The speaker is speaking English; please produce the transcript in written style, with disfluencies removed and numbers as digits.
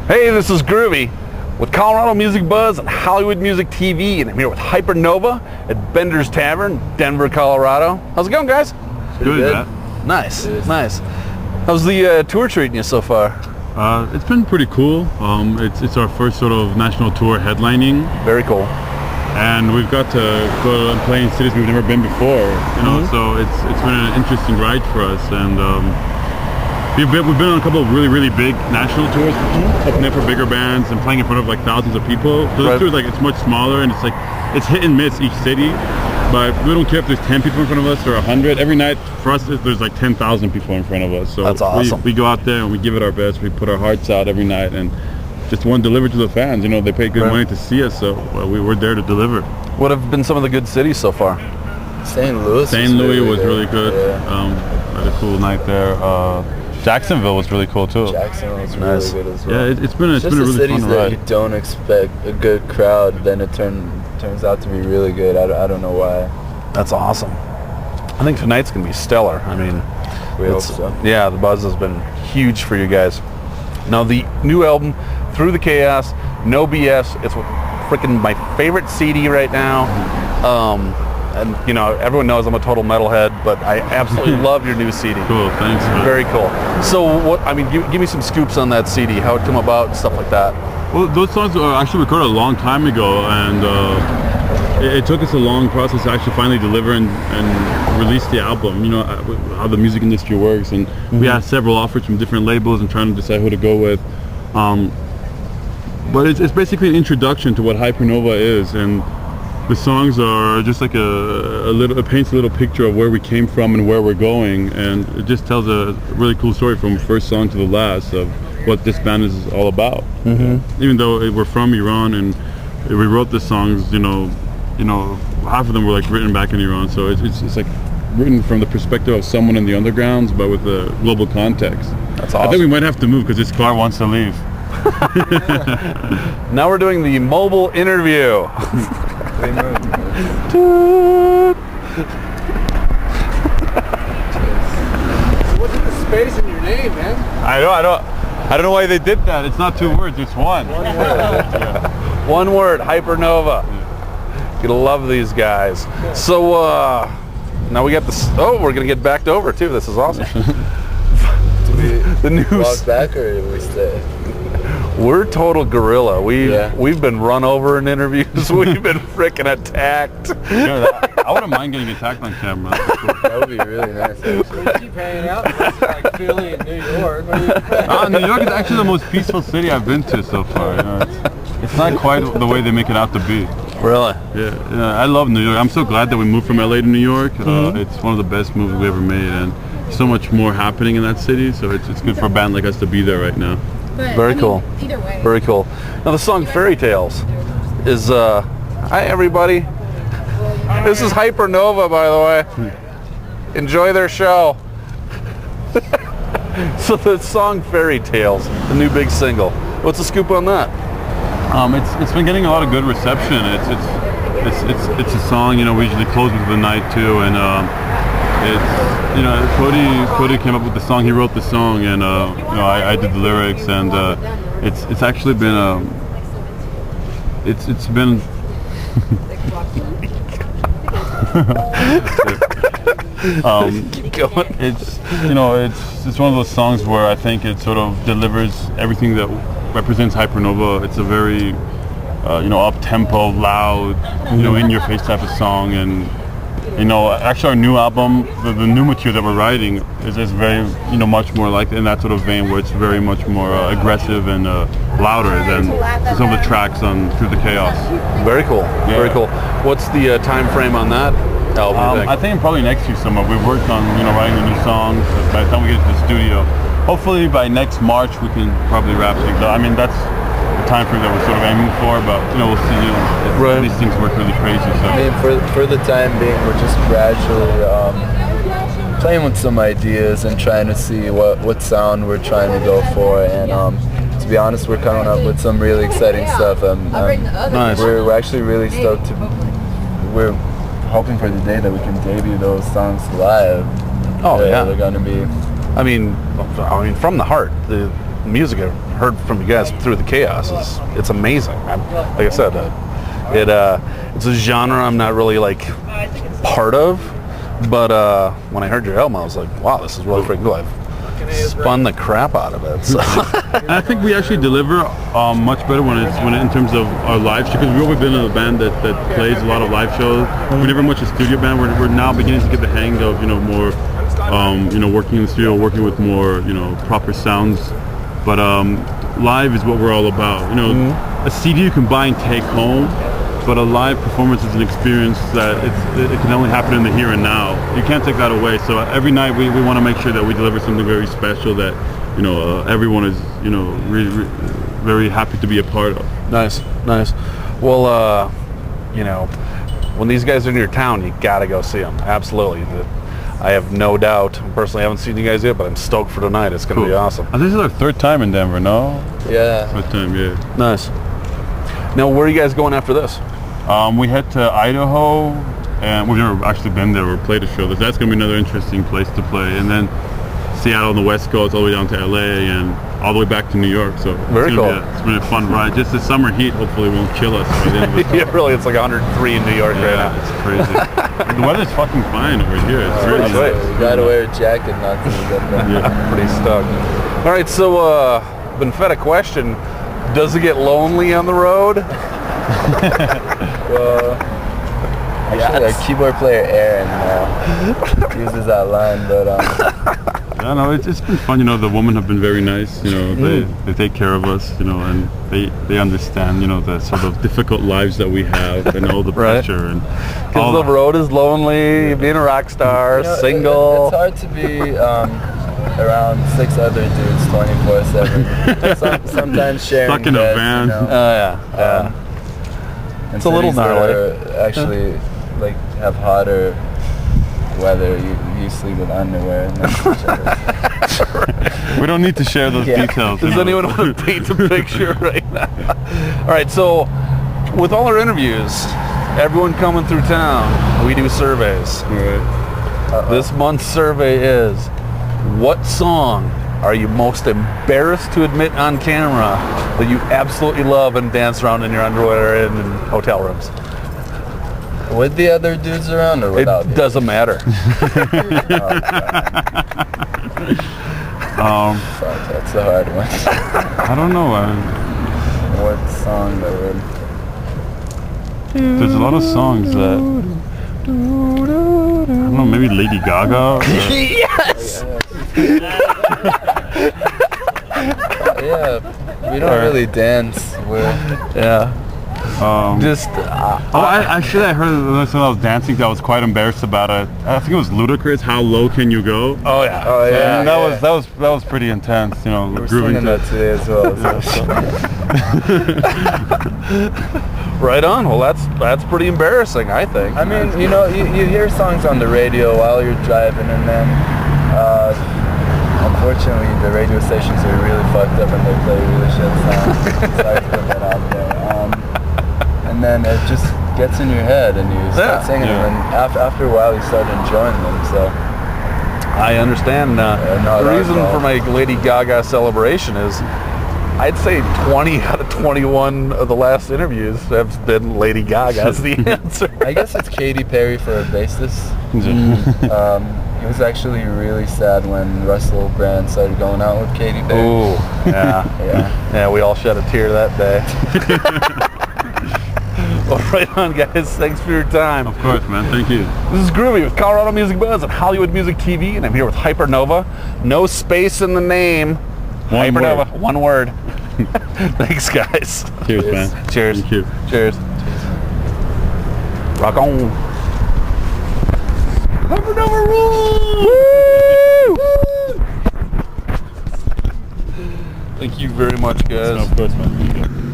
Hey, this is Groovy with Colorado Music Buzz and Hollywood Music TV, and I'm here with Hypernova at Bender's Tavern, Denver, Colorado. How's it going, guys? Good. Nice, nice. How's the tour treating you so far? It's been pretty cool. It's our first sort of national tour headlining. Very cool. And we've got to go and play in cities we've never been before. So it's been an interesting ride for us. And we've been on a couple of really big national tours, opening up for bigger bands and playing in front of like thousands of people. So this tour is it's much smaller, and it's hit and miss each city. But we don't care if there's 10 people in front of us or 100. Every night for us, there's like 10,000 people in front of us. So that's awesome. We go out there and we give it our best. We put our hearts out every night and just want to deliver to the fans. They pay good money to see us, so we're there to deliver. What have been some of the good cities so far? St. Louis. St. Louis was really good. Yeah. Had a cool night there. Jacksonville was really cool too. Jacksonville was really good as well. Yeah, it's been a really fun ride. That you don't expect a good crowd, then it turns out to be really good. I don't know why. That's awesome. I think tonight's gonna be stellar. We hope so. Yeah, the buzz has been huge for you guys. Now the new album, Through the Chaos, No BS. It's freaking my favorite CD right now. And everyone knows I'm a total metalhead, but I absolutely love your new CD. Cool, thanks, man. Very cool. So give me some scoops on that CD, how it came about, stuff like that. Well, those songs were actually recorded a long time ago, and it took us a long process to actually finally deliver and release the album. How the music industry works, and we had several offers from different labels and trying to decide who to go with. But it's basically an introduction to what Hypernova is, and the songs are just like it paints a little picture of where we came from and where we're going, and it just tells a really cool story from first song to the last of what this band is all about. Even though we're from Iran and we wrote the songs, half of them were written back in Iran, so it's written from the perspective of someone in the undergrounds, but with a global context. That's awesome. I think we might have to move because this car wants to leave. Now we're doing the mobile interview. What's the space in your name, man? I don't know why they did that. It's not two words, it's one. One word, Hypernova. You love these guys. So now we got this. Oh, we're gonna get backed over too. This is awesome. The news. Walk back or we stay? We're total guerrilla. We've been run over in interviews. We've been freaking attacked. I wouldn't mind getting attacked on camera. That would be really nice. We keep hanging out like Philly and New York. New York is actually the most peaceful city I've been to so far. It's not quite the way they make it out to be. Really? Yeah, I love New York. I'm so glad that we moved from LA to New York. It's one of the best moves we ever made, and so much more happening in that city. So it's good for a band like us to be there right now. But, Very cool. Either way. Very cool. Now the song Fairy Tales is, hi everybody. This is Hypernova, by the way. Enjoy their show. So the song Fairy Tales, the new big single. What's the scoop on that? It's been getting a lot of good reception. It's a song, we usually close with the night too, and Cody came up with the song. He wrote the song, and I did the lyrics, and it's actually been it's been Keep going. It's one of those songs where I think it sort of delivers everything that represents Hypernova. It's a very up-tempo, loud, in-your-face type of song, and actually our new album, the new material that we're writing is very, much more like in that sort of vein, where it's very much more aggressive and louder than some of the tracks on Through the Chaos. Very cool. Yeah. Very cool. What's the time frame on that album? I think probably next year somewhere. We've worked on writing the new songs. By the time we get to the studio, hopefully by next March we can probably wrap things up. That's the time frame that we're sort of aiming for, but we'll see. These things work really crazy. So for the time being, we're just gradually playing with some ideas and trying to see what sound we're trying to go for. And to be honest, we're coming up with some really exciting stuff. Nice. We're actually really stoked we're hoping for the day that we can debut those songs live. Oh yeah, they're gonna be. I mean, from the heart. The music heard from you guys through the chaos is it's amazing. Like I said, it's a genre I'm not really like part of, but when I heard your album, I was like, wow, this is really freaking cool. I've spun the crap out of it. So. I think we actually deliver much better when in terms of our live show, because we've always been in a band that plays a lot of live shows. We never much a studio band. We're now beginning to get the hang of more working in the studio, working with more proper sounds. But live is what we're all about. A CD you can buy and take home, but a live performance is an experience that it can only happen in the here and now. You can't take that away. So every night we want to make sure that we deliver something very special that everyone is really very happy to be a part of. Nice. Well, when these guys are in your town, you gotta go see them. Absolutely. I have no doubt. Personally, I haven't seen you guys yet, but I'm stoked for tonight. It's gonna be awesome. I think this is our third time in Denver, no? Yeah. Third time, yeah. Nice. Now, where are you guys going after this? We head to Idaho, and we've never actually been there or played a show. That's going to be another interesting place to play. And then Seattle on the West Coast, all the way down to LA, and all the way back to New York. So very cool. It's been a fun ride. Just the summer heat hopefully won't kill us by the end of the summer. Yeah, really, it's like 103 in New York right now. It's crazy. The weather's fucking fine over here. It's really sweet. You gotta wear a jacket not to get there. Yeah, pretty stoked. All right, so been fed a question. Does it get lonely on the road? Well, actually, our keyboard player Aaron uses that line, but I know it's been fun. The women have been very nice. They take care of us. And they understand. The sort of difficult lives that we have and all the pressure and. Because the road is lonely. Being a rock star, single. It's hard to be around 6 other dudes 24/7. Sometimes sharing. Stuck in a beds, van. Yeah. It's a little gnarly. Actually, like have hotter weather. You sleep with underwear. And we don't need to share those details. Does anyone want to paint a picture right now? All right, so with all our interviews, everyone coming through town, we do surveys. Right. This month's survey is, what song are you most embarrassed to admit on camera that you absolutely love and dance around in your underwear in hotel rooms? With the other dudes around or without? It doesn't matter. Fuck, that's a hard one. I don't know. What song that would? There's a lot of songs that I don't know. Maybe Lady Gaga. Yes. Yeah, we don't really dance. Yeah. I heard when I was dancing that I was quite embarrassed about it. I think it was Ludacris. How low can you go? Oh yeah. And that was pretty intense. We're grooving singing that today as well. Right on. Well, that's pretty embarrassing, I think. I mean, you hear songs on the radio while you're driving, and then unfortunately the radio stations are really fucked up and they play really shit songs. Sorry to put that out there. And then it just gets in your head and you start singing them, and after a while you start enjoying them. So I understand. The reason for my Lady Gaga celebration is I'd say 20 out of 21 of the last interviews have been Lady Gaga as the answer. I guess it's Katy Perry for a bassist. It was actually really sad when Russell Brand started going out with Katy Perry. Ooh, yeah. Yeah, we all shed a tear that day. Well, right on, guys. Thanks for your time. Of course, man. Thank you. This is Groovy with Colorado Music Buzz and Hollywood Music TV, and I'm here with Hypernova. No space in the name. Hypernova. One word. Thanks, guys. Cheers, man. Cheers. Thank you. Cheers. Rock on. Hypernova rules! Woo! Thank you very much, guys. Of course, man.